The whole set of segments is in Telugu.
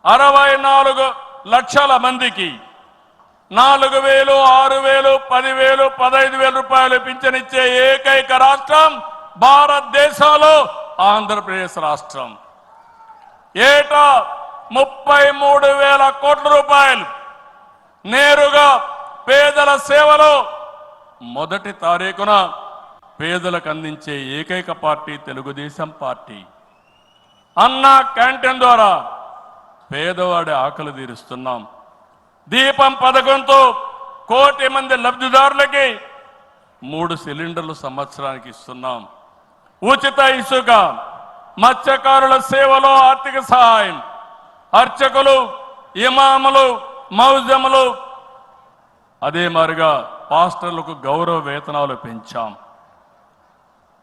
64 లక్షల మందికి 4,000, 6,000, 10,000, 15,000 రూపాయలు పింఛనిచ్చే ఏకైక రాష్ట్రం భారతదేశంలో ఆంధ్రప్రదేశ్ రాష్ట్రం. ఏటా 33,000 కోట్ల రూపాయలు నేరుగా పేదల సేవలో మొదటి తారీఖున పేదలకు అందించే ఏకైక పార్టీ తెలుగుదేశం పార్టీ. అన్న క్యాంటీన్ ద్వారా పేదవాడి ఆకలి తీరుస్తున్నాం. దీపం పథకంతో 1 కోటి మంది లబ్ధిదారులకి 3 సిలిండర్లు సంవత్సరానికి ఇస్తున్నాం. ఉచిత ఇసుక, మత్స్యకారుల సేవలో ఆర్థిక సహాయం, అర్చకులు, ఇమాములు, మౌజములు, అదే మాదిరిగా పాస్టర్లకు గౌరవ వేతనాలు పెంచాం.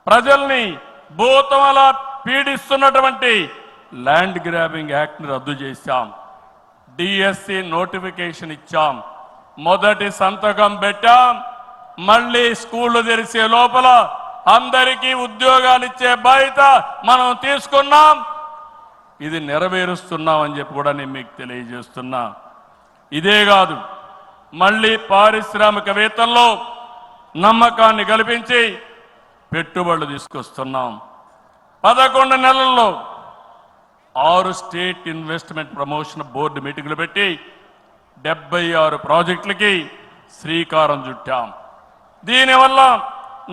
ప్రజల్ని భూతమల పీడిస్తున్నటువంటి ల్యాండ్ గ్రాబింగ్ యాక్ట్ని రద్దు చేశాం. డిఎస్సి నోటిఫికేషన్ ఇచ్చాం. మొదటి సంతకం పెట్టాం. మళ్ళీ స్కూళ్లు తెరిచే లోపల అందరికీ ఉద్యోగాలు ఇచ్చే బాధ్యత మనం తీసుకున్నాం. ఇది నెరవేరుస్తున్నాం అని చెప్పి కూడా నేను మీకు తెలియజేస్తున్నా. ఇదే కాదు, మళ్ళీ పారిశ్రామికవేత్తల్లో నమ్మకాన్ని కల్పించి పెట్టుబడులు తీసుకొస్తున్నాం. 11 నెలల్లో 6 స్టేట్ ఇన్వెస్ట్మెంట్ ప్రమోషన్ బోర్డు మీటింగులు పెట్టి 76 ప్రాజెక్టులకి శ్రీకారం చుట్టాం. దీనివల్ల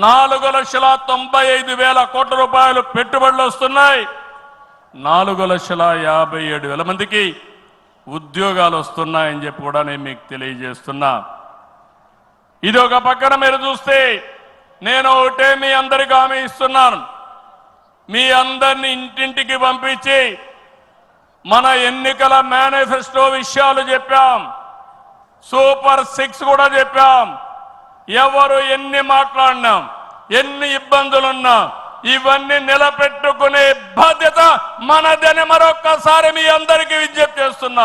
4,95,000 కోట్ల రూపాయలు పెట్టుబడులు వస్తున్నాయి. 4,57,000 మందికి ఉద్యోగాలు వస్తున్నాయని చెప్పి కూడా నేను మీకు తెలియజేస్తున్నా. ఇది ఒక పక్కన మీరు చూస్తే, నేను ఒకటే మీ అందరికీ హామీ ఇస్తున్నాను. మీ అందరిని ఇంటింటికి పంపించి మన ఎన్నికల మేనిఫెస్టో విషయాలు చెప్పాం. సూపర్ 6 కూడా చెప్పాం. ఎవరు ఎన్ని మాట్లాడినా, ఎన్ని ఇబ్బందులున్నా ఇవన్నీ నిలబెట్టుకునే బాధ్యత మనదని మరొక్కసారి మీ అందరికీ విజ్ఞప్తి చేస్తున్నా.